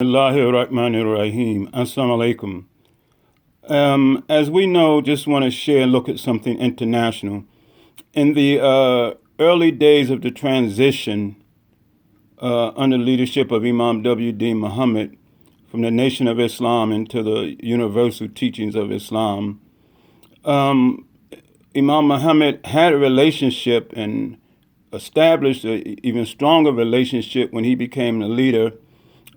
Bismillahirrahmanirrahim. Assalamu alaikum. As we know, just want to share and look at something international. In the early days of the transition under leadership of Imam W.D. Muhammad from the Nation of Islam into the universal teachings of Islam, Imam Muhammad had a relationship and established an even stronger relationship when he became the leader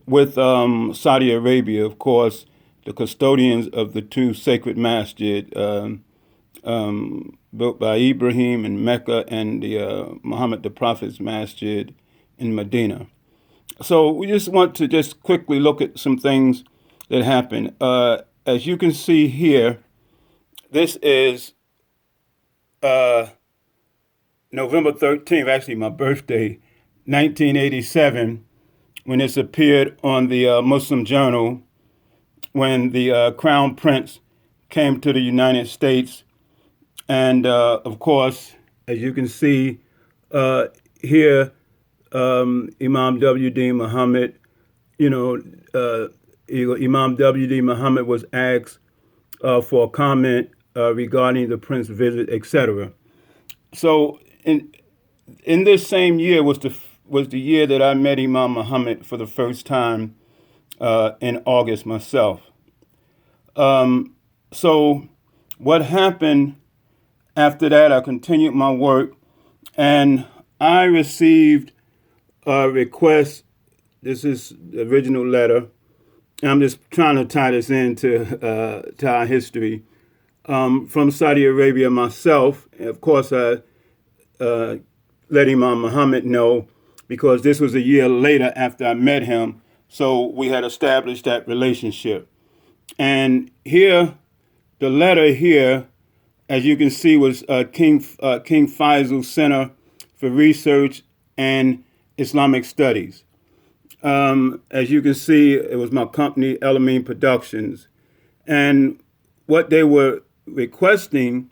with Saudi Arabia, of course, the custodians of the two sacred masjid built by Ibrahim in Mecca and the Muhammad the Prophet's masjid in Medina. So we just want to just quickly look at some things that happened. As you can see here, this is November 13th, actually my birthday, 1987, when this appeared on the Muslim Journal, when the Crown Prince came to the United States. And of course, as you can see here, Imam W.D. Muhammad, Imam W.D. Muhammad was asked for a comment regarding the Prince's visit, etc. So in this same year was the year that I met Imam Muhammad for the first time in August myself. So what happened after that, I continued my work and I received a request. This is the original letter. I'm just trying to tie this into to our history. From Saudi Arabia myself. Of course, I let Imam Muhammad know because this was a year later after I met him. So we had established that relationship. And here, the letter here, as you can see, was King Faisal Center for Research and Islamic Studies. As you can see, it was my company, El-Amin Productions. And what they were requesting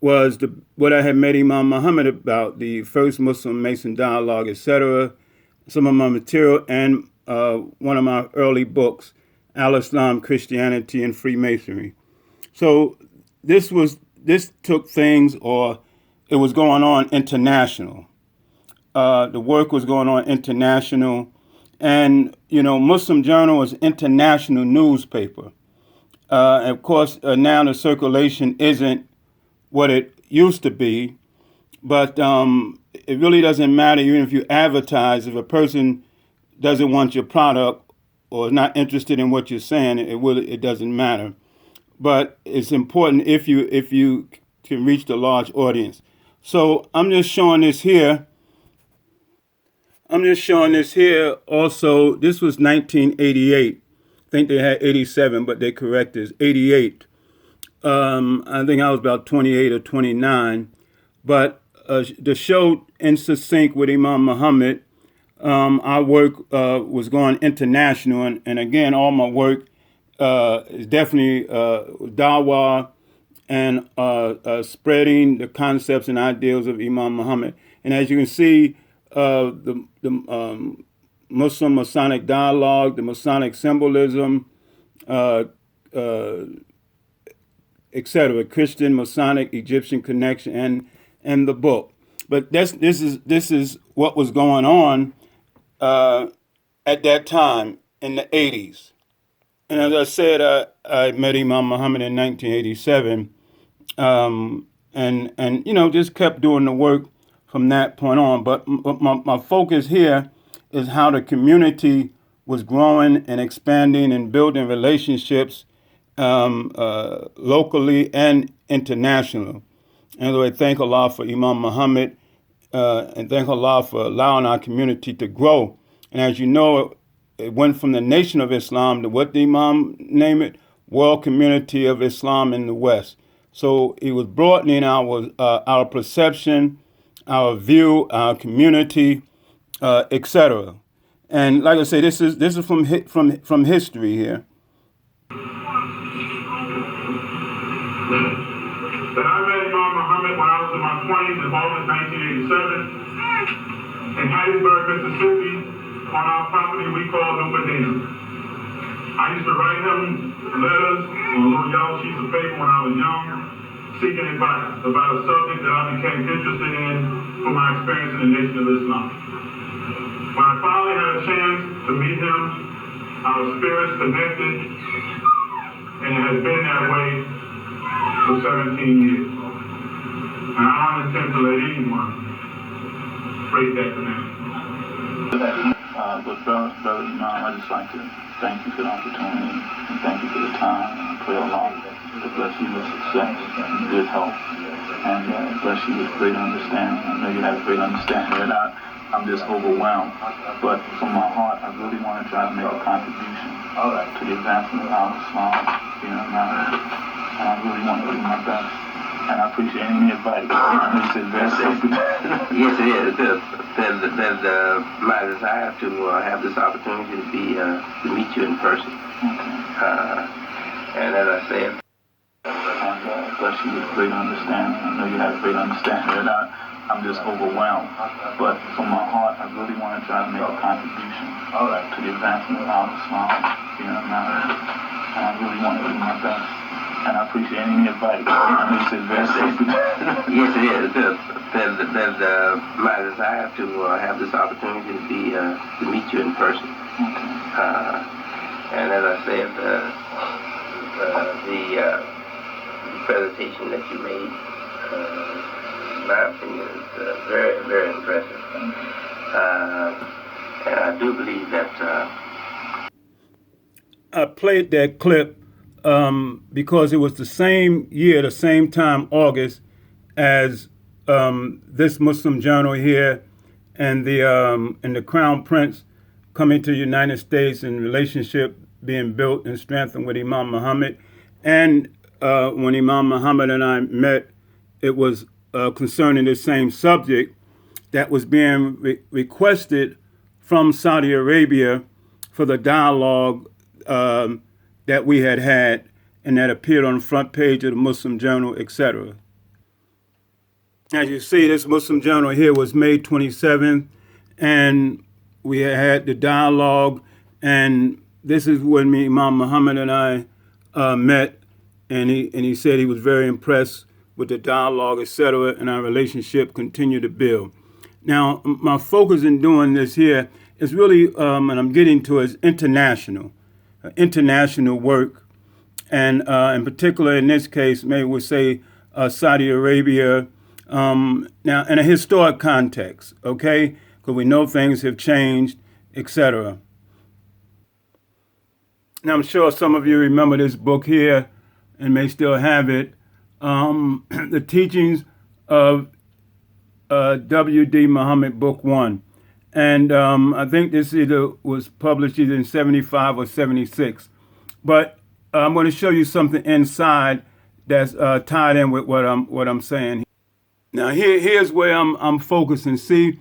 was what I had met Imam Muhammad about, the first Muslim Mason dialogue, etc., some of my material, and one of my early books, Al-Islam, Christianity, and Freemasonry. So this took things, or it was going on international. The work was going on international. And, Muslim Journal is an international newspaper. Of course, now the circulation isn't what it used to be, but it really doesn't matter even if you advertise. If a person doesn't want your product or is not interested in what you're saying, it doesn't matter. But it's important if you can reach the large audience. So I'm just showing this here. Also, this was 1988. I think they had 87, but they corrected it. 88. I think I was about 28 or 29. But the show in succinct with Imam Muhammad, our work was going international. And again, all my work is definitely dawah and spreading the concepts and ideals of Imam Muhammad. And as you can see, the Muslim Masonic dialogue, the Masonic symbolism, etc., Christian, Masonic, Egyptian connection, and the book. But this is what was going on at that time in the 80s. And as I said, I met Imam Muhammad in 1987, and just kept doing the work from that point on. But my focus here is how the community was growing and expanding and building relationships locally and international. And I thank Allah for Imam Muhammad and thank Allah for allowing our community to grow. And as you know, it went from the Nation of Islam to what the Imam named it, World Community of Islam in the West. So it was broadening our perception, our view, our community, etc. And like I say, this is from history here. That I met Imam Muhammad when I was in my 20s in August 1987 in Hattiesburg, Mississippi, on our property we call New Medina. I used to write him letters on little yellow sheets of paper when I was young, seeking advice about a subject that I became interested in from my experience in the Nation of Islam. When I finally had a chance to meet him, our spirits connected, and it has been that way for 17 years. And I don't intend to let anyone break that connection. But brother Imam, I just like to thank you for the opportunity and thank you for the time and pray Allah to bless you with success and good health and bless you with great understanding. I know you have great understanding and I'm just overwhelmed, but from my heart I really want to try to make a contribution to the advancement of Islam, and I really want to do my best. And I appreciate any advice. I know you said very sensitive. Yes, it is. There's my desire to have this opportunity to meet you in person. Okay. And as I said, and bless you with great understanding. I know you have great understanding, and I'm just overwhelmed. But from my heart, I really want to try to make a contribution to the advancement of Islam, and I really want to do my best. And I appreciate any advice. I know you said very sensitive. yes, it is. There's my desire to have this opportunity to meet you in person. Okay. And as I said, the presentation that you made, in my opinion, is very, very impressive. And I do believe that I played that clip because it was the same year, the same time, August, as this Muslim journal here and the Crown Prince coming to the United States and relationship being built and strengthened with Imam Muhammad. And when Imam Muhammad and I met, it was concerning the same subject that was being requested from Saudi Arabia for the dialogue that we had and that appeared on the front page of the Muslim Journal, etc. As you see, this Muslim Journal here was May 27th, and we had the dialogue, and this is when Imam Muhammad and I met, and he said he was very impressed with the dialogue, etc., and our relationship continued to build. Now, my focus in doing this here is really, and I'm getting to, is international work, and in particular in this case, maybe we'll say Saudi Arabia, now in a historic context, okay, because we know things have changed, etc. Now I'm sure some of you remember this book here and may still have it, The Teachings of W.D. Muhammad, Book 1. And I think this either was published either in 75 or 76. But I'm going to show you something inside that's tied in with what I'm saying. Now here's where I'm focusing. See,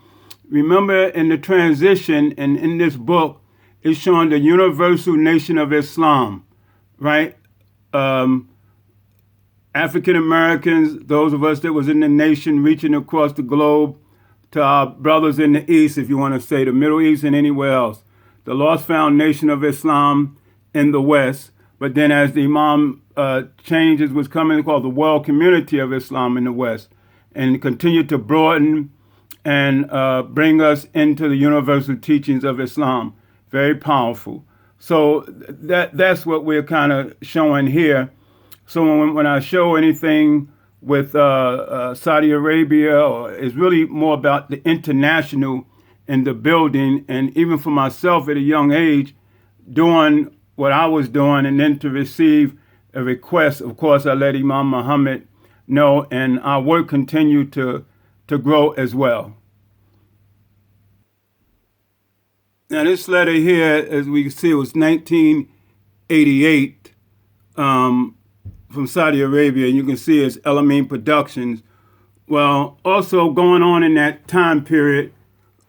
remember in the transition and in this book, it's showing the universal nation of Islam, right? African Americans, those of us that was in the nation reaching across the globe, to our brothers in the East, if you want to say, the Middle East and anywhere else. The lost found nation of Islam in the West. But then as the Imam changes was coming, called the world community of Islam in the West, and continued to broaden and bring us into the universal teachings of Islam. Very powerful. So that's what we're kind of showing here. So when I show anything with Saudi Arabia, it's really more about the international and the building, and even for myself at a young age, doing what I was doing, and then to receive a request. Of course, I let Imam Muhammad know, and our work continued to grow as well. Now, this letter here, as we can see, was 1988 from Saudi Arabia, and you can see it's El-Amin Productions. Well, also going on in that time period,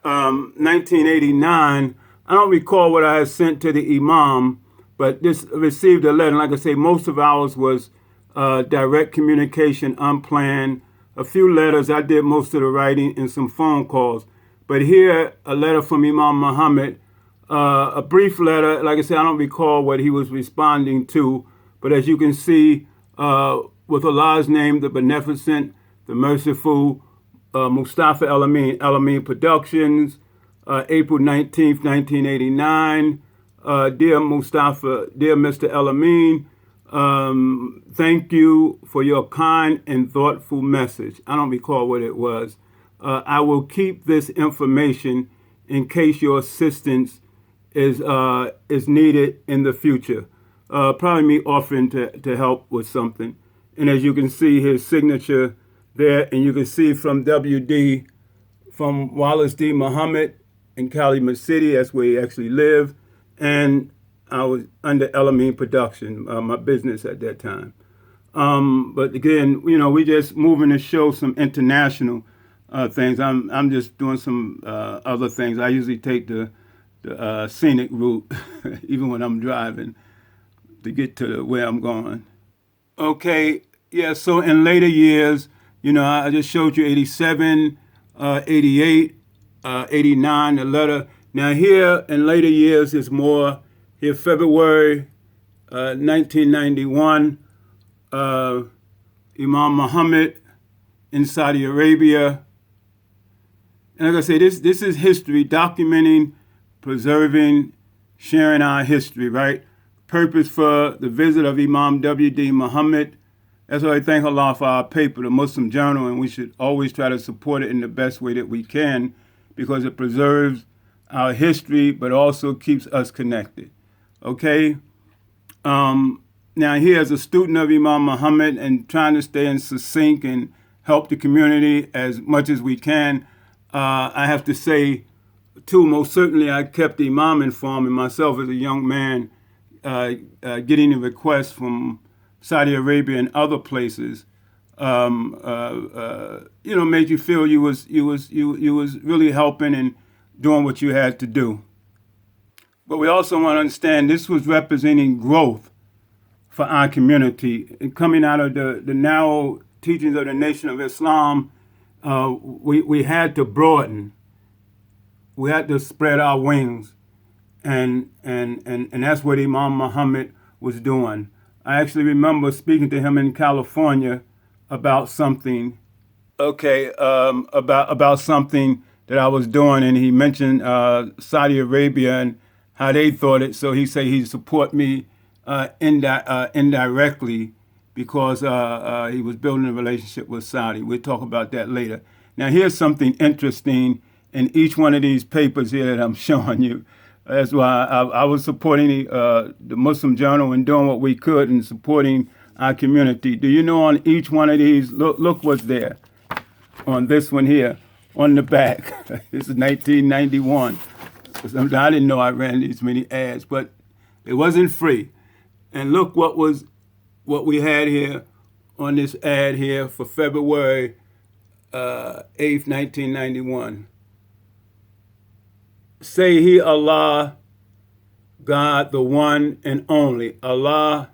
1989, I don't recall what I had sent to the Imam, but this received a letter. And like I say, most of ours was direct communication, unplanned. A few letters, I did most of the writing, and some phone calls. But here, a letter from Imam Muhammad A brief letter. Like I said, I don't recall what he was responding to, but as you can see, with Allah's name, the Beneficent, the Merciful, Mustafa El-Amin, El-Amin Productions, April 19th, 1989. Dear Mustafa, dear Mr. El-Amin, thank you for your kind and thoughtful message. I don't recall what it was. I will keep this information in case your assistance is needed in the future. Probably me offering to help with something. And as you can see, his signature there, and you can see from WD, from Wallace D. Muhammad in Calumet City, that's where he actually lived, and I was under El-Amin Production, my business at that time. But again, we just moving to show some international things. I'm just doing some other things. I usually take the scenic route, even when I'm driving, to get to where I'm going. Okay, yeah, so in later years, I just showed you 87, 88, 89, the letter. Now here in later years is more, here February 1991, Imam Muhammad in Saudi Arabia. And like I say, this is history, documenting, preserving, sharing our history, right? Purpose for the visit of Imam W.D. Muhammad. That's why I thank Allah for our paper, the Muslim Journal, and we should always try to support it in the best way that we can because it preserves our history, but also keeps us connected. Okay? Now, here as a student of Imam Muhammad and trying to stay in succinct and help the community as much as we can, I have to say, too, most certainly I kept the Imam informed, and myself as a young man, getting a request from Saudi Arabia and other places, made you feel you was really helping and doing what you had to do. But we also want to understand this was representing growth for our community. And coming out of the narrow teachings of the Nation of Islam, we had to broaden. We had to spread our wings. And that's what Imam Muhammad was doing. I actually remember speaking to him in California about something. About something that I was doing, and he mentioned Saudi Arabia and how they thought it. So he said he'd support me indirectly because he was building a relationship with Saudi. We'll talk about that later. Now, here's something interesting in each one of these papers here that I'm showing you. That's why I was supporting the Muslim Journal and doing what we could and supporting our community. Do you know on each one of these, look what's there. On this one here, on the back. This is 1991. I didn't know I ran these many ads, but it wasn't free. And look what we had here on this ad here for February 8th, 1991. Say He Allah, God the one and only, Allah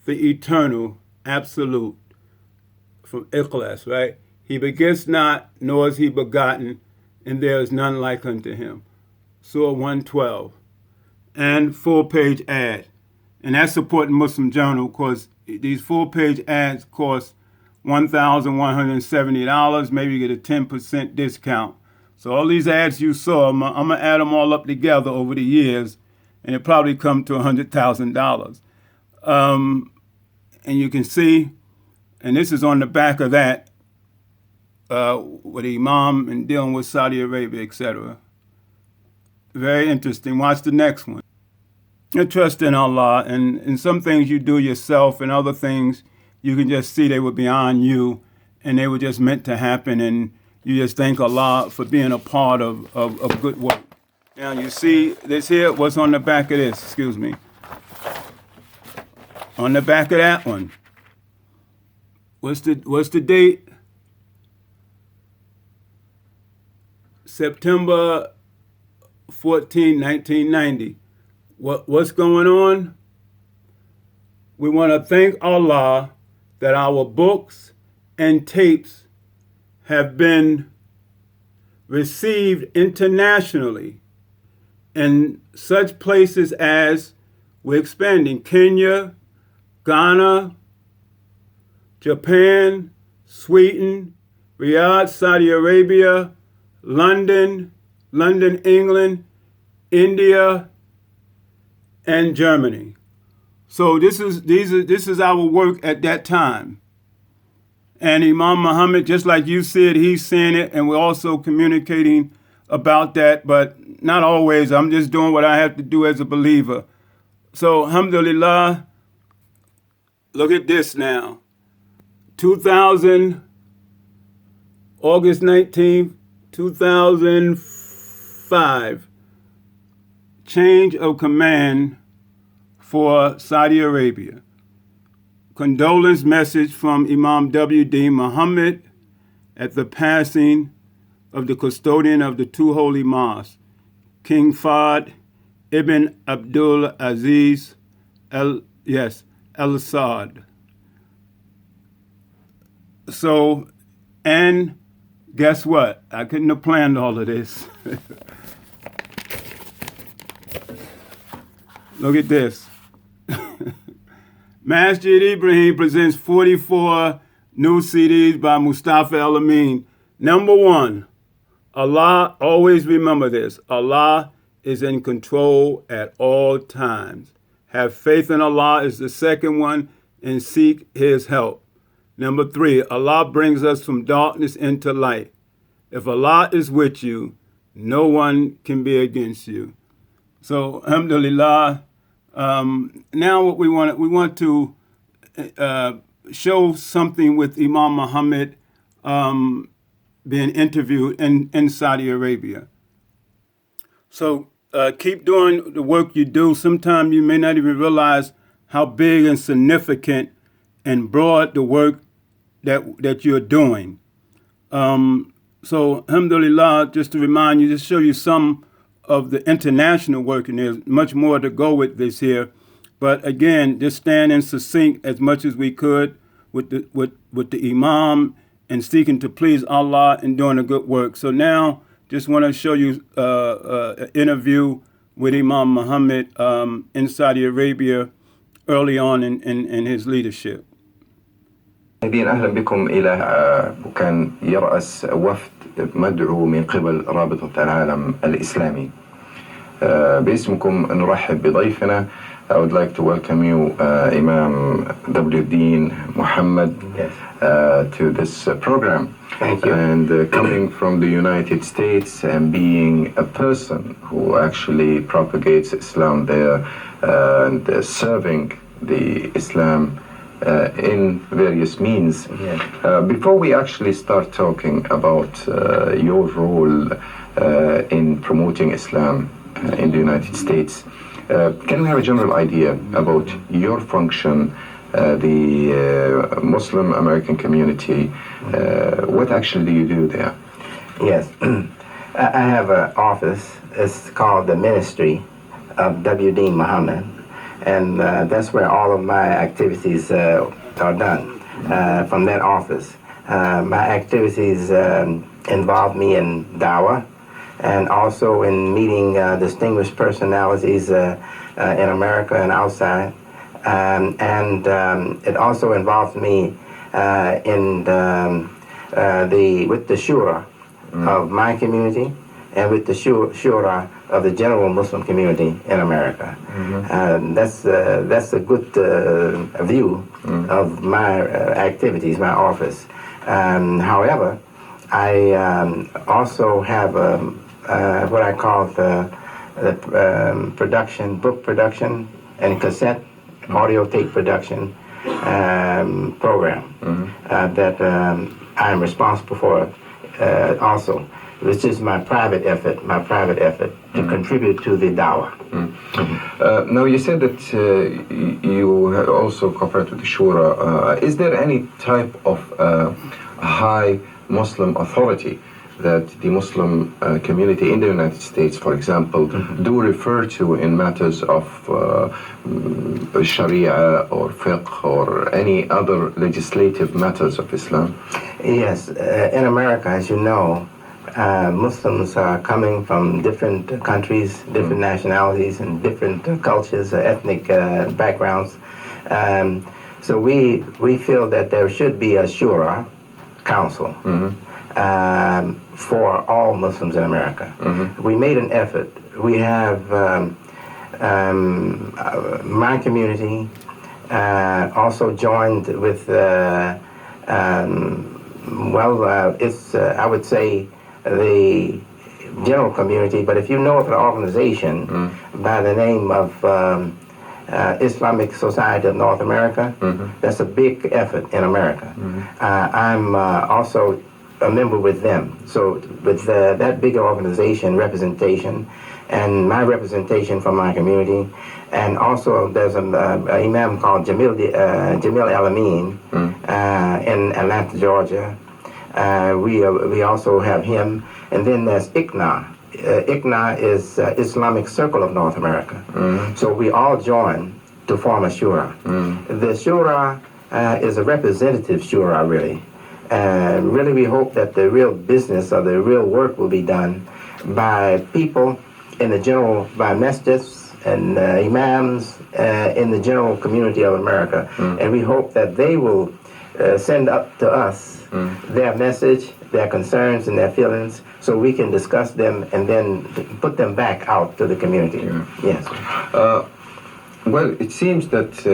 the eternal, absolute, from Ikhlas, right? He begets not, nor is he begotten, and there is none like unto him. Surah 112. And full-page ad. And that's supporting Muslim Journal because these full-page ads cost $1,170. Maybe you get a 10% discount. So all these ads you saw, I'm going to add them all up together over the years, and it probably come to $100,000. And you can see, and this is on the back of that, with the Imam and dealing with Saudi Arabia, etc. Very interesting. Watch the next one. And trust in Allah, and some things you do yourself, and other things you can just see they were beyond you, and they were just meant to happen, and you just thank Allah for being a part of good work. Now you see this here, what's on the back of this, excuse me. On the back of that one. What's the date? September 14, 1990. What's going on? We want to thank Allah that our books and tapes have been received internationally in such places as we're expanding: Kenya, Ghana, Japan, Sweden, Riyadh, Saudi Arabia, London, England, India, and Germany. So this is our work at that time. And Imam Muhammad, just like you said, he's saying it, and we're also communicating about that, but not always. I'm just doing what I have to do as a believer. So, alhamdulillah, look at this now. 2000, August 19th, 2005, change of command for Saudi Arabia. Condolence message from Imam W.D. Muhammad at the passing of the custodian of the two holy mosques, King Fahd ibn Abdul Aziz al-Saud. So, and guess what? I couldn't have planned all of this. Look at this. Masjid Ibrahim presents 44 new CDs by Mustafa El-Amin. Number one, Allah, always remember this, Allah is in control at all times. Have faith in Allah is the second one, and seek His help. Number three, Allah brings us from darkness into light. If Allah is with you, no one can be against you. So, alhamdulillah, now what we want to show something with Imam Muhammad being interviewed in Saudi Arabia. So keep doing the work you do. Sometimes you may not even realize how big and significant and broad the work that you're doing. So alhamdulillah, just to remind you, just show you some of the international work, and there's much more to go with this here. But again, just standing succinct as much as we could with the Imam and seeking to please Allah and doing a good work. So now, just want to show you an interview with Imam Muhammad in Saudi Arabia early on in his leadership. أهلا بكم إلى وكان يرأس وفد مدعو من قبل رابطة العالم الإسلامي. باسمكم نرحب بضيفنا. I would like to welcome you, Imam W.D. Muhammad, to this program. Thank you. And coming from the United States and being a person who actually propagates Islam there and serving the Islam in various means. Yes. Before we actually start talking about your role in promoting Islam in the United States, can we have a general idea about your function, the Muslim American community? What actually do you do there? Yes, I have an office. It's called the Ministry of W.D. Muhammad, and that's where all of my activities are done from that office. My activities involve me in dawah, and also in meeting distinguished personalities in America and outside. And it also involves me with the shura of my community and with the shura of the general Muslim community in America. That's a good view of my activities, my office. However, I also have what I call the book production and cassette audio tape production program that I'm responsible for also. This is my private effort to contribute to the dawah. Now you said that you also cooperate with the Shura. Is there any type of high Muslim authority that the Muslim community in the United States, for example, do refer to in matters of Sharia or fiqh or any other legislative matters of Islam? Yes, in America, as you know, Muslims are coming from different countries, different nationalities, and different cultures, ethnic backgrounds. So we feel that there should be a shura council for all Muslims in America. We made an effort. We have my community also joined with, it's, I would say, the general community, but if you know of an organization by the name of Islamic Society of North America, that's a big effort in America. I'm also a member with them. So with that big organization representation and my representation from my community, and also there's an imam called Jamil, Jamil El-Amin in Atlanta, Georgia. We also have him, and then there's ICNA. ICNA is Islamic Circle of North America. So we all join to form a shura. The shura is a representative shura, really. Really, we hope that the real business or the real work will be done by people in the general, by masjids and imams in the general community of America. And we hope that they will send up to us their message, their concerns, and their feelings, so we can discuss them and then put them back out to the community. Yes. Well, it seems that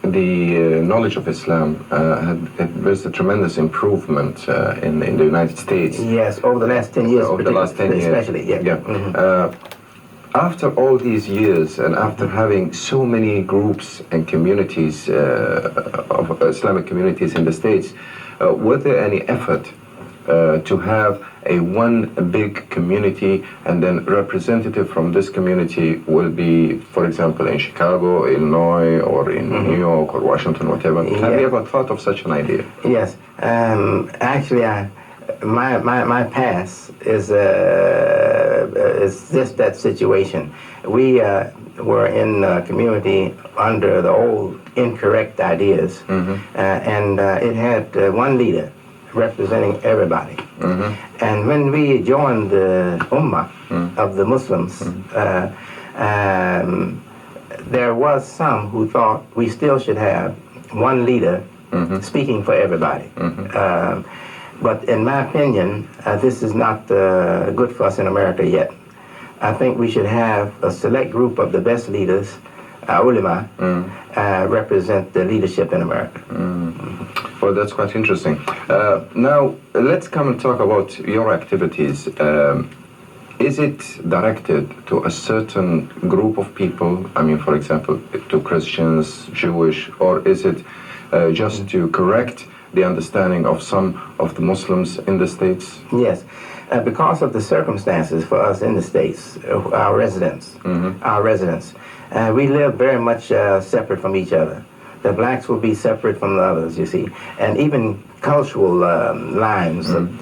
the knowledge of Islam there's a tremendous improvement in the United States. Yes, over the last 10 years. Over the last 10 years. Especially, yeah. After all these years, and after having so many groups and communities of Islamic communities in the States, was there any effort to have a one big community, and then representative from this community will be, for example, in Chicago, Illinois, or in New York, or Washington, whatever? Yeah. Have you ever thought of such an idea? Yes. Actually, my past is just that situation. We were in a community under the old incorrect ideas, and it had one leader representing everybody. And when we joined the Ummah of the Muslims, there was some who thought we still should have one leader speaking for everybody. But in my opinion, this is not good for us in America yet. I think we should have a select group of the best leaders, ulama, represent the leadership in America. Well, that's quite interesting. Now, let's come and talk about your activities. Is it directed to a certain group of people? I mean, for example, to Christians, Jewish, or is it just to correct the understanding of some of the Muslims in the States? Yes. Because of the circumstances for us in the States, our residents, we live very much separate from each other. The blacks will be separate from the others, you see. And even cultural lines of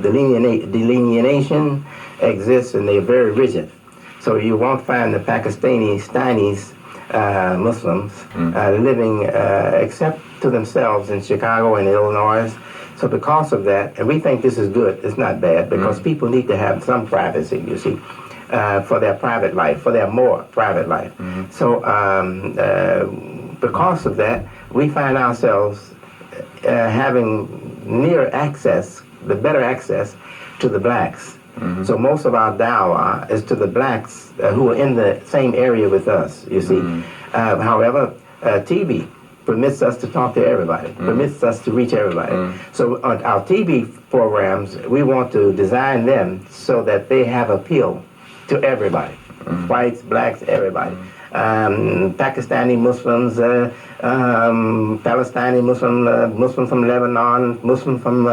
delineation exists, and they're very rigid. So you won't find the Pakistanis, Muslims, living except to themselves in Chicago and Illinois. So because of that, and we think this is good, it's not bad, because people need to have some privacy, you see, for their private life, for their more private life. So because of that, we find ourselves having near access, the better access to the blacks. So most of our dawah is to the blacks who are in the same area with us, you see. However, TV permits us to talk to everybody, permits us to reach everybody. So on our TV programs, we want to design them so that they have appeal to everybody, whites, blacks, everybody. Pakistani Muslims, Palestinian Muslim, Muslim from Lebanon, Muslim from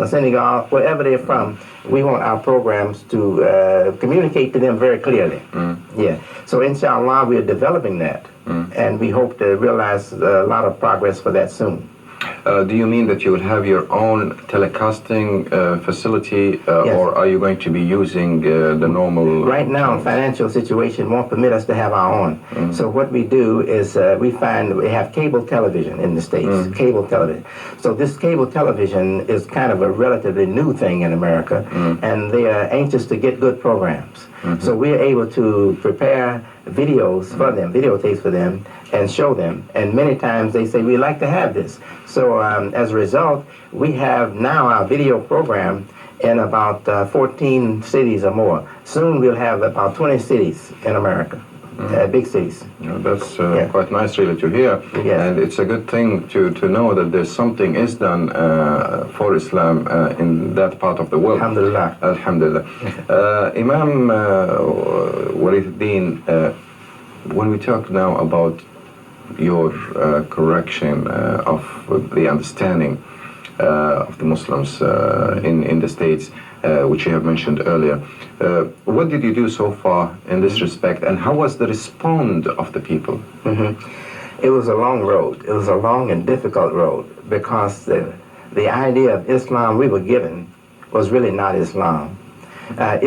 Senegal, wherever they're from, we want our programs to communicate to them very clearly. Yeah. So inshallah, we are developing that, and we hope to realize a lot of progress for that soon. Do you mean that you will have your own telecasting facility, Yes. or are you going to be using the normal? Right now, channels? financial situation won't permit us to have our own. So what we do is we find we have cable television in the States, cable television. So this cable television is kind of a relatively new thing in America, and they are anxious to get good programs. So we're able to prepare videos for them, videotapes for them, and show them. And many times they say, we'd like to have this. So as a result, we have now our video program in about 14 cities or more. Soon we'll have about 20 cities in America, big cities. That's quite nice really to hear. Yes. And it's a good thing to know that there's something is done for Islam in that part of the world. Alhamdulillah. Alhamdulillah. Imam Waliduddin, when we talk now about your correction of the understanding of the Muslims in the States, which you have mentioned earlier, what did you do so far in this respect, and how was the response of the people? It was a long road. It was a long and difficult road, because the idea of Islam we were given was really not Islam.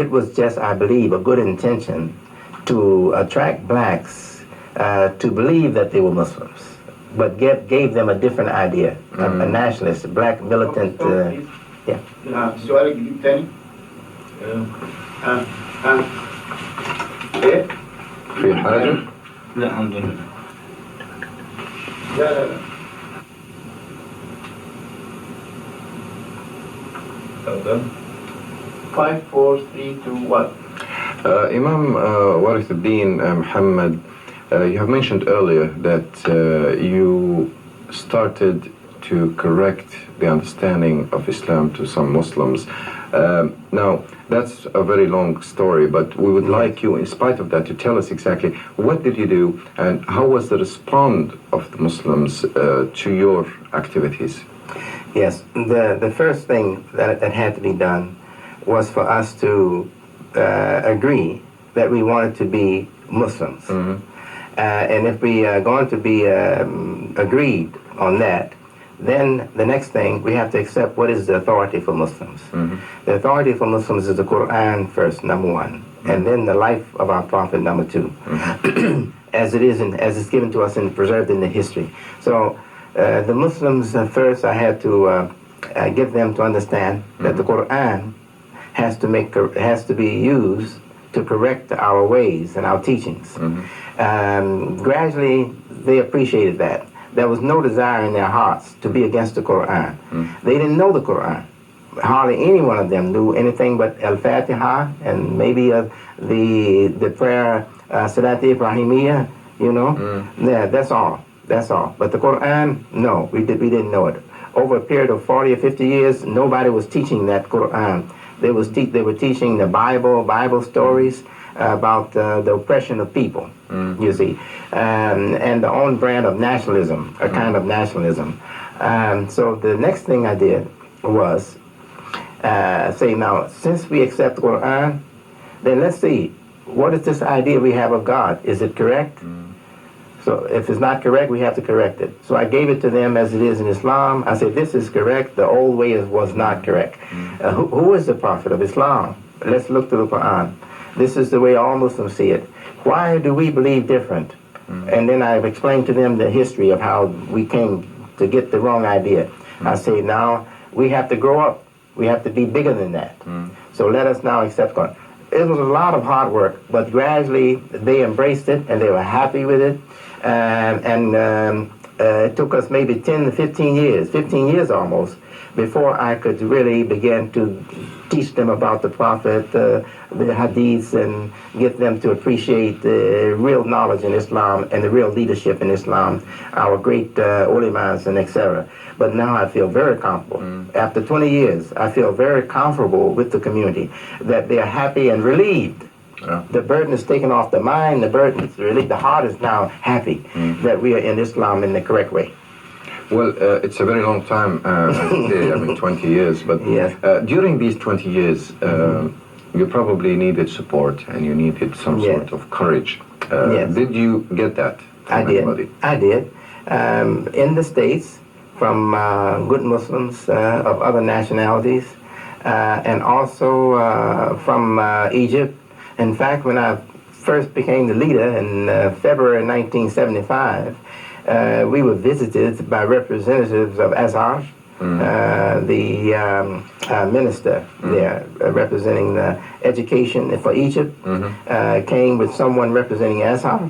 It was just, I believe, a good intention to attract blacks to believe that they were Muslims, but gave them a different idea, a nationalist, black militant. Yeah. السؤال الجديد تاني. ايه؟ في حاجة؟ لا الحمد لله. لا لا لا. تفضل. 5 4 3 2 1. Imam Waliduddin Muhammad, you have mentioned earlier that you started to correct the understanding of Islam to some Muslims. Now, that's a very long story, but we would like you, in spite of that, to tell us exactly what did you do and how was the response of the Muslims to your activities? Yes, the first thing that had to be done was for us to agree that we wanted to be Muslims. And if we are going to be agreed on that, then the next thing, we have to accept what is the authority for Muslims. The authority for Muslims is the Quran first, number one, and then the life of our Prophet, number two, as it is, as it's given to us and preserved in the history. So the Muslims first, I had to get them to understand that the Quran has to be used to correct our ways and our teachings. Gradually, they appreciated that. There was no desire in their hearts to be against the Quran. They didn't know the Quran. Hardly any one of them knew anything but Al-Fatiha and maybe the prayer Salat Ibrahimiyya, you know. Yeah, that's all. That's all. But the Quran, no, we didn't know it. Over a period of 40 or 50 years, nobody was teaching that Quran. They were teaching the Bible stories about the oppression of people, you see, and the own brand of nationalism, a kind of nationalism. So the next thing I did was say, now, since we accept the Quran, then let's see, what is this idea we have of God? Is it correct? So if it's not correct, we have to correct it. So I gave it to them as it is in Islam. I said, this is correct. The old way was not correct. Who is the Prophet of Islam? Let's look to the Quran. This is the way all Muslims see it. Why do we believe different? And then I've explained to them the history of how we came to get the wrong idea. I say, now, we have to grow up. We have to be bigger than that. So let us now accept God. It was a lot of hard work, but gradually they embraced it and they were happy with it. It took us maybe 10 to 15 years almost, before I could really begin to teach them about the Prophet, the Hadiths, and get them to appreciate the real knowledge in Islam and the real leadership in Islam, our great ulemas and etc. But now I feel very comfortable. After 20 years, I feel very comfortable with the community, that they are happy and relieved. The burden is taken off the mind, the burden is relieved. The heart is now happy that we are in Islam in the correct way. Well, it's a very long time, I mean 20 years, but Yes. During these 20 years, you probably needed support and you needed some sort of courage. Yes. Did you get that from anybody? I did. In the States, from good Muslims of other nationalities, and also from Egypt. In fact, when I first became the leader in February 1975, we were visited by representatives of Azhar, the minister there representing the education for Egypt, came with someone representing Azhar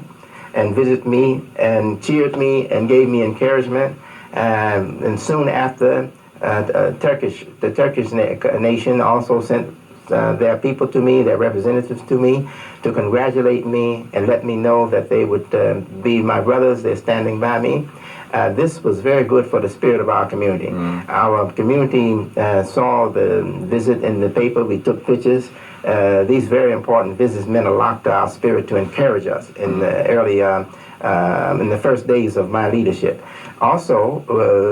and visited me and cheered me and gave me encouragement. And soon after, the Turkish nation also sent their people to me, their representatives to me, to congratulate me and let me know that they would be my brothers. They're standing by me. This was very good for the spirit of our community. Our community saw the visit in the paper. We took pictures. These very important visits meant a lot to our spirit to encourage us in the early, in the first days of my leadership. Also,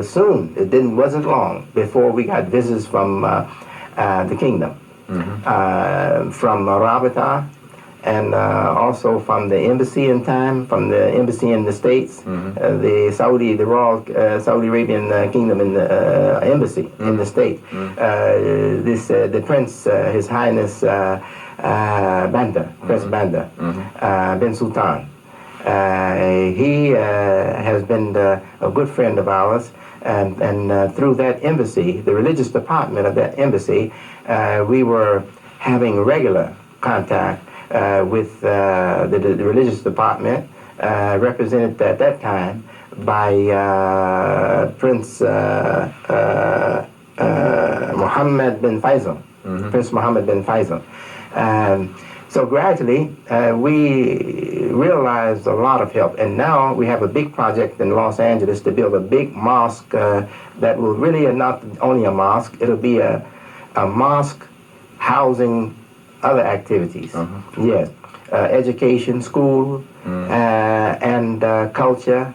soon, wasn't long before we got visits from the kingdom, from Rabata, and also from the embassy in time, from the embassy in the States, the Royal Saudi Arabian Kingdom in the embassy in the States. The Prince, His Highness Bandar, Prince Bandar bin Sultan. He has been a good friend of ours, and through that embassy, the religious department of that embassy, we were having regular contact with the religious department, represented at that time by Prince Muhammad bin Faisal, Prince Muhammad bin Faisal. So gradually, we realized a lot of help, and now we have a big project in Los Angeles to build a big mosque that will really not only a mosque, it'll be a mosque housing other activities. Yes, education, school, and culture,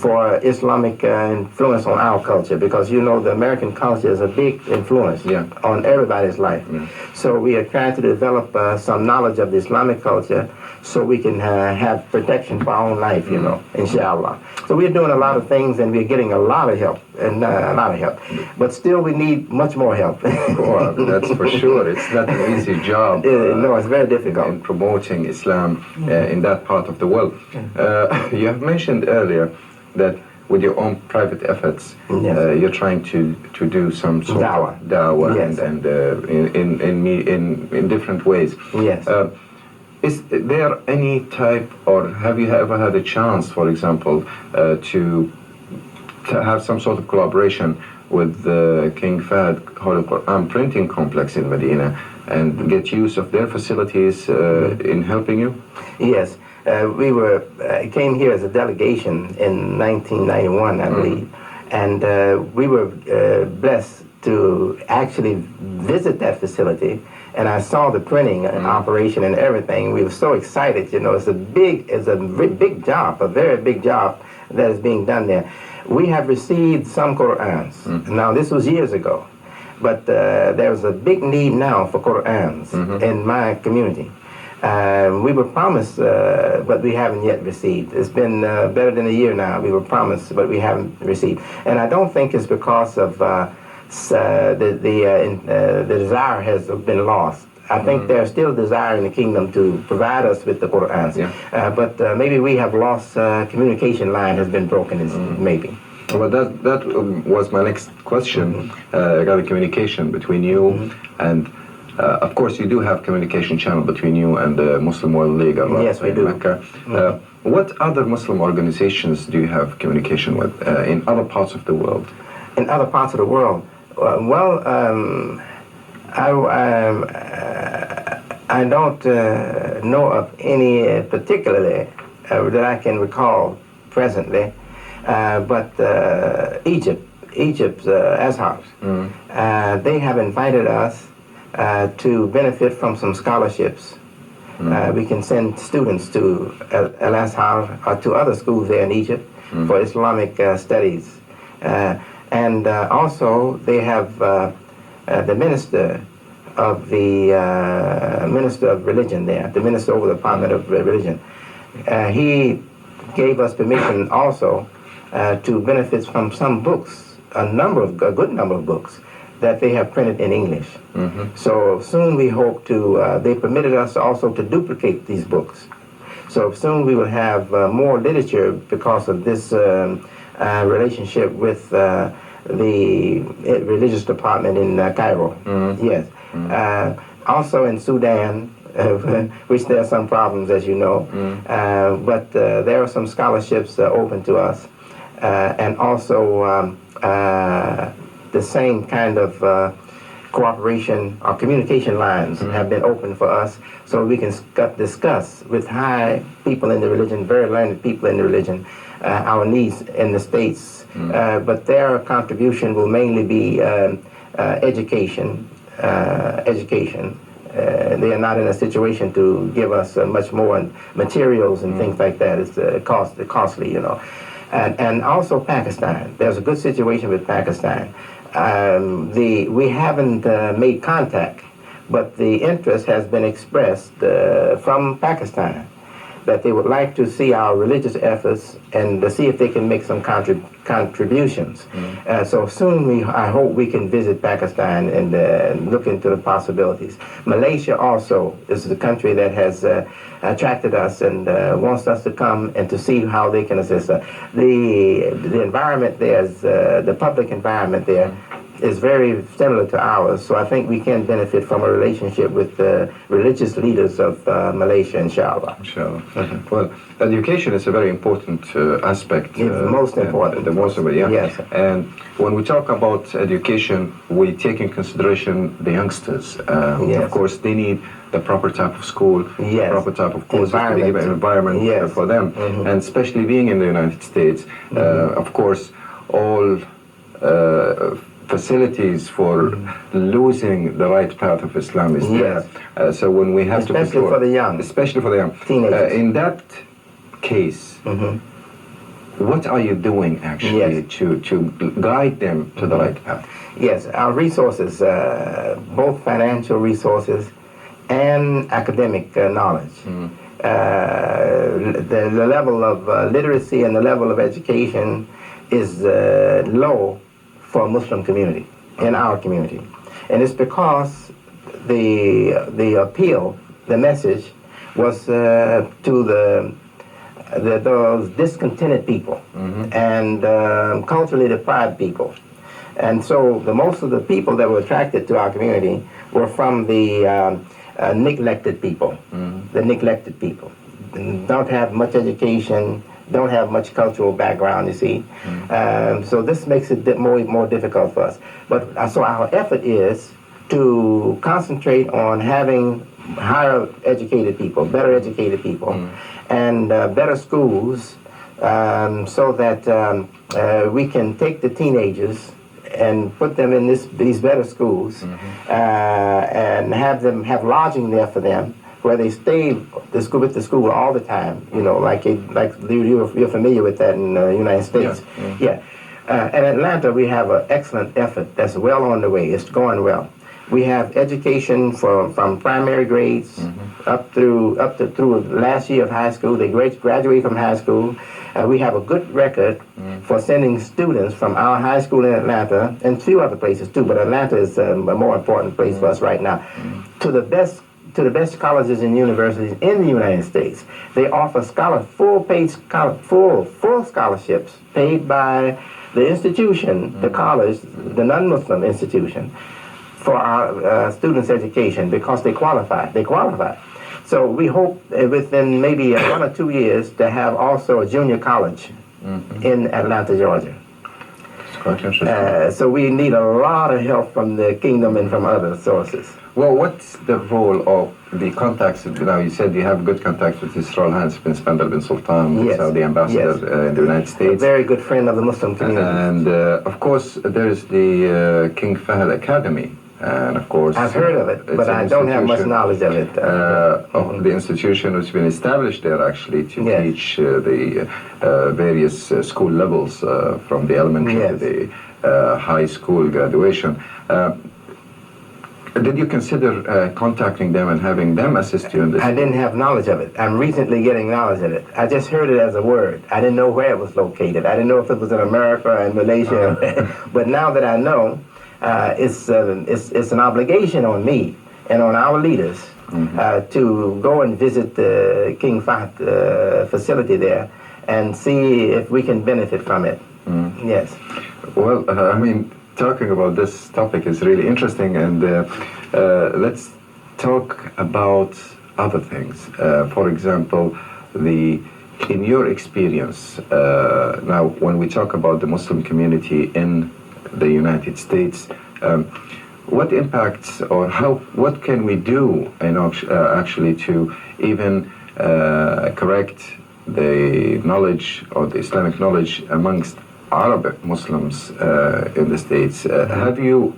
for Islamic influence on our culture, because you know the American culture is a big influence on everybody's life. So we are trying to develop some knowledge of the Islamic culture so we can have protection for our own life, you know, inshallah. So we're doing a lot of things, and we're getting a lot of help, but still we need much more help. Well, that's for sure. It's not an easy job. No, it's very difficult. In promoting Islam in that part of the world. You have mentioned earlier that with your own private efforts, you're trying to do some sort of dawah, and in different ways. Yes. Is there any type, or have you ever had a chance, for example, to have some sort of collaboration with the King Fahd Holy Quran printing complex in Medina and get use of their facilities in helping you? Yes. We came here as a delegation in 1991, I believe, and we were blessed to actually visit that facility, and I saw the printing operation and everything. We were so excited, you know. It's a big job, a very big job that is being done there. We have received some Qur'ans. Now, this was years ago, but there's a big need now for Qur'ans in my community. We were promised, but we haven't yet received. It's been better than a year now. We were promised, but we haven't received. And I don't think it's because of the desire has been lost. I think there's still desire in the kingdom to provide us with the Qur'ans. But maybe we have lost, communication line has been broken, maybe. Well, that was my next question, regarding communication between you and, of course, you do have communication channel between you and the Muslim World League. Yes, we do. Mecca. What other Muslim organizations do you have communication with in other parts of the world? In other parts of the world? Well, I don't know of any particularly that I can recall presently, but Egypt's Azhar, they have invited us to benefit from some scholarships. We can send students to Al-Azhar or to other schools there in Egypt for Islamic studies. And also they have the minister of religion there, the minister over the Department of Religion. He gave us permission also to benefit from some books, a good number of books that they have printed in English. So soon we hope to, they permitted us also to duplicate these books. So soon we will have more literature because of this relationship with the religious department in Cairo. Yes. Also in Sudan, which there are some problems, as you know, but there are some scholarships open to us, and also the same kind of cooperation or communication lines have been opened for us, so we can discuss with high people in the religion, very learned people in the religion, our needs in the States. But their contribution will mainly be education. They are not in a situation to give us much more materials and things like that. It's costly, you know. And also Pakistan. There's a good situation with Pakistan. We haven't made contact, but the interest has been expressed from Pakistan that they would like to see our religious efforts and to see if they can make some contributions. So soon I hope we can visit Pakistan and look into the possibilities. Malaysia also is the country that has attracted us and wants us to come and to see how they can assist us. The environment there, the public environment there, is very similar to ours, so I think we can benefit from a relationship with the religious leaders of Malaysia, inshallah. Inshallah. Well, education is a very important aspect. It's the most important. The most important, yeah. Yes. And when we talk about education, we take in consideration the youngsters. Yes. Of course, they need the proper type of school, the proper type of courses, environment yes. for them. And especially being in the United States, of course, all facilities for losing the right path of Islam is there. So when we have especially to control, for the young, especially for the young teenagers. In that case, what are you doing actually to guide them to the right path? Yes, our resources, both financial resources and academic knowledge. The level of literacy and the level of education is low for a Muslim community, in our community. And it's because the appeal, the message, was to those discontented people and culturally deprived people. And so most of the people that were attracted to our community were from the neglected people, the neglected people. Don't have much education, don't have much cultural background, you see. So this makes it more difficult for us. But so our effort is to concentrate on having higher educated people, better educated people, and better schools, so that we can take the teenagers and put them in these better schools, and have them have lodging there for them, where they stay with the school all the time. You know, like you're familiar with that in the United States. In Atlanta, we have an excellent effort that's well on the way. It's going well. We have education from primary grades up through last year of high school. They graduate from high school. We have a good record for sending students from our high school in Atlanta and a few other places too, but Atlanta is a more important place for us right now, to the best colleges and universities in the United States. They offer full scholarships paid by the institution, the college, the non-Muslim institution, for our students' education, because they qualify. So we hope within maybe 1 or 2 years to have also a junior college in Atlanta, Georgia. So we need a lot of help from the kingdom and from other sources. Well, what's the role of the contacts? Now, you said you have good contacts with His Royal Highness Prince Bandar bin Sultan, the ambassador in the United States. A very good friend of the Muslim community. And, of course, there is the King Fahd Academy. And, of course... I've heard of it, but I don't have much knowledge of it. Of the institution has been established there, actually, to teach the various school levels, from the elementary to the high school graduation. Did you consider contacting them and having them assist you in this? I didn't have knowledge of it. I'm recently getting knowledge of it. I just heard it as a word. I didn't know where it was located. I didn't know if it was in America or in Malaysia. But now that I know, it's an obligation on me and on our leaders to go and visit the King Fahd facility there and see if we can benefit from it. Yes. Well, I mean, talking about this topic is really interesting, and let's talk about other things. For example, in your experience, now when we talk about the Muslim community in the United States, what impacts or what can we do actually to even correct the knowledge or the Islamic knowledge amongst Arab Muslims in the States? Have you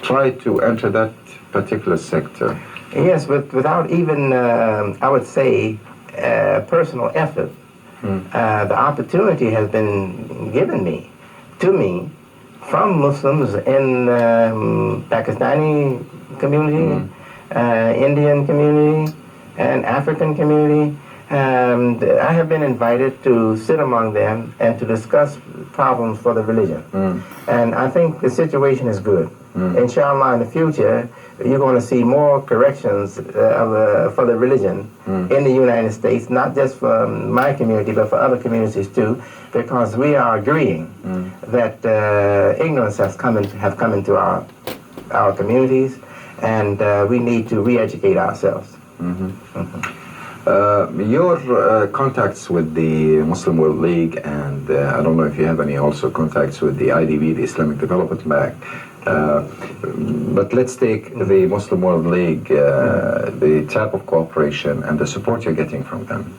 tried to enter that particular sector? Yes, without even, I would say, personal effort. The opportunity has been given to me, from Muslims in Pakistani community, Indian community, and African community. And I have been invited to sit among them and to discuss problems for the religion. And I think the situation is good. Inshallah, in the future, you're going to see more corrections for the religion in the United States, not just for my community, but for other communities too, because we are agreeing that ignorance have come into our communities, and we need to re-educate ourselves. Your contacts with the Muslim World League, and I don't know if you have any also contacts with the IDB, the Islamic Development Bank, but let's take the Muslim World League, the type of cooperation and the support you're getting from them.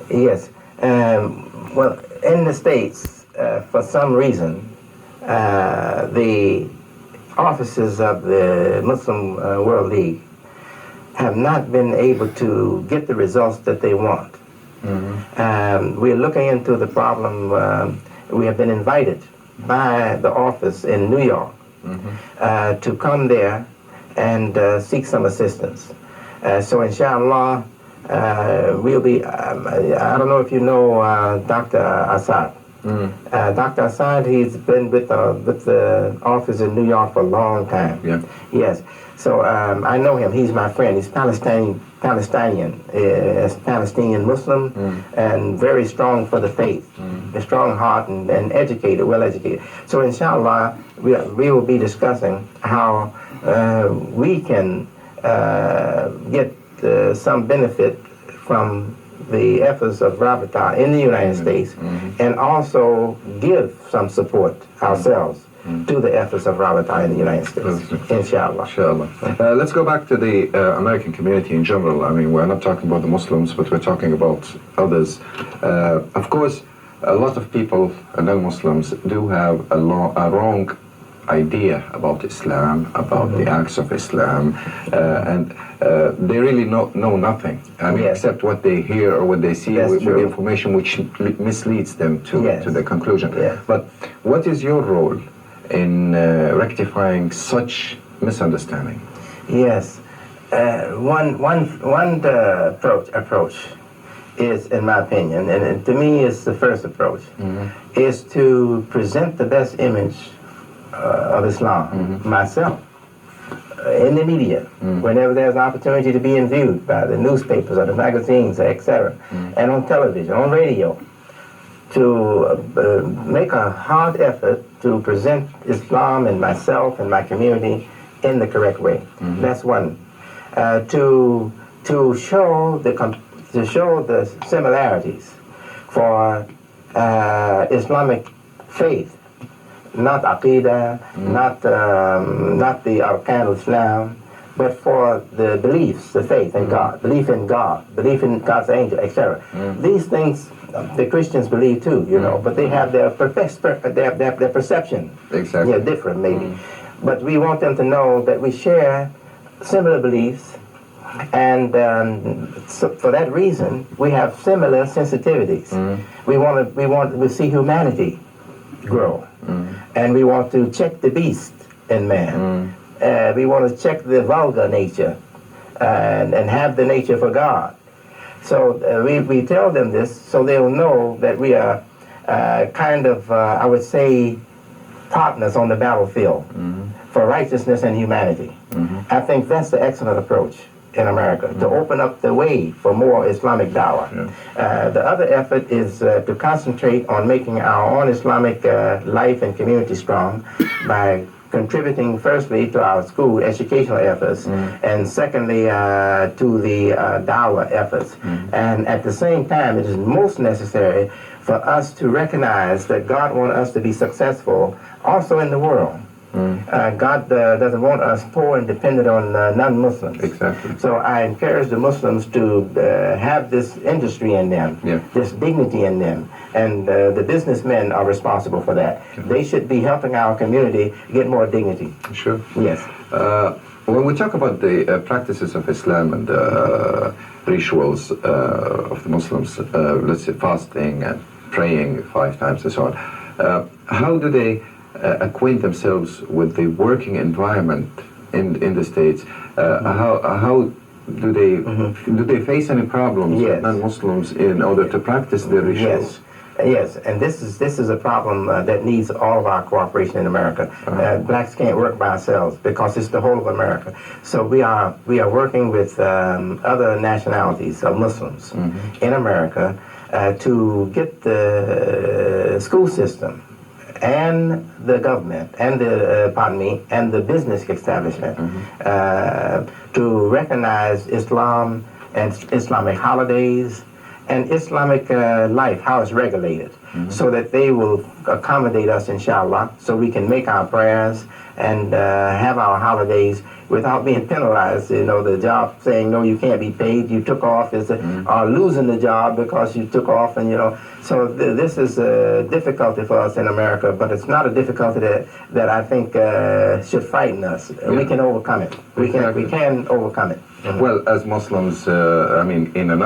Yes. Well, in the States, for some reason, the offices of the Muslim World League have not been able to get the results that they want. We're looking into the problem. We have been invited by the office in New York to come there and seek some assistance. So inshallah, we'll be, I don't know if you know Dr. Assad. Dr. Assad, he's been with the office in New York for a long time. Yes. So I know him. He's my friend. He's Palestinian, Palestinian Muslim, and very strong for the faith. A strong heart and educated, well educated. So inshallah, we will be discussing how we can get some benefit from the efforts of Rabita in the United States, and also give some support ourselves to the efforts of Rabita in the United States, inshallah. Let's go back to the American community in general. I mean, we're not talking about the Muslims, but we're talking about others. Of course, a lot of people, non-Muslims, do have a wrong idea about Islam, about the acts of Islam, and they really know nothing. I mean, except what they hear or what they see with the information which misleads them to the conclusion. But what is your role in rectifying such misunderstanding? Yes, one approach is, in my opinion, and to me is the first approach, is to present the best image of Islam myself in the media, whenever there's an opportunity to be viewed by the newspapers or the magazines, etc., and on television, on radio, to make a hard effort to present Islam and myself and my community in the correct way. That's one. To show the similarities for Islamic faith, not Aqidah, not the Arkan of Islam, but for the beliefs, the faith in God, belief in God's angel, etc. These things the Christians believe too, you know, but they have their perception, different maybe. But we want them to know that we share similar beliefs, and so for that reason, we have similar sensitivities. We see humanity grow, and we want to check the beast in man We want to check the vulgar nature and have the nature for God. So we tell them this so they'll know that we are kind of, I would say, partners on the battlefield for righteousness and humanity. I think that's the excellent approach in America, to open up the way for more Islamic dawah. The other effort is to concentrate on making our own Islamic life and community strong by contributing firstly to our school educational efforts and secondly to the dawah efforts. And at the same time, it is most necessary for us to recognize that God wants us to be successful also in the world. God doesn't want us poor and dependent on non-Muslims. Exactly. So I encourage the Muslims to have this industry in them, this dignity in them, and the businessmen are responsible for that. They should be helping our community get more dignity. Sure. Yes. When we talk about the practices of Islam and the rituals of the Muslims, let's say fasting and praying 5 times and so on, how do they acquaint themselves with the working environment in the States? How do they face any problems with non-Muslims in order to practice their rituals? Yes, and this is a problem that needs all of our cooperation in America. Blacks can't work by ourselves because it's the whole of America. So we are working with other nationalities of Muslims in America to get the school system and the government and the business establishment to recognize Islam and Islamic holidays and Islamic life, how it's regulated, so that they will accommodate us, inshallah, so we can make our prayers and have our holidays without being penalized. You know, the job saying, no, you can't be paid, you took off, or losing the job because you took off, and you know. So this is a difficulty for us in America, but it's not a difficulty that I think should frighten us. We can overcome it. We can overcome it. Well, as Muslims, I mean, in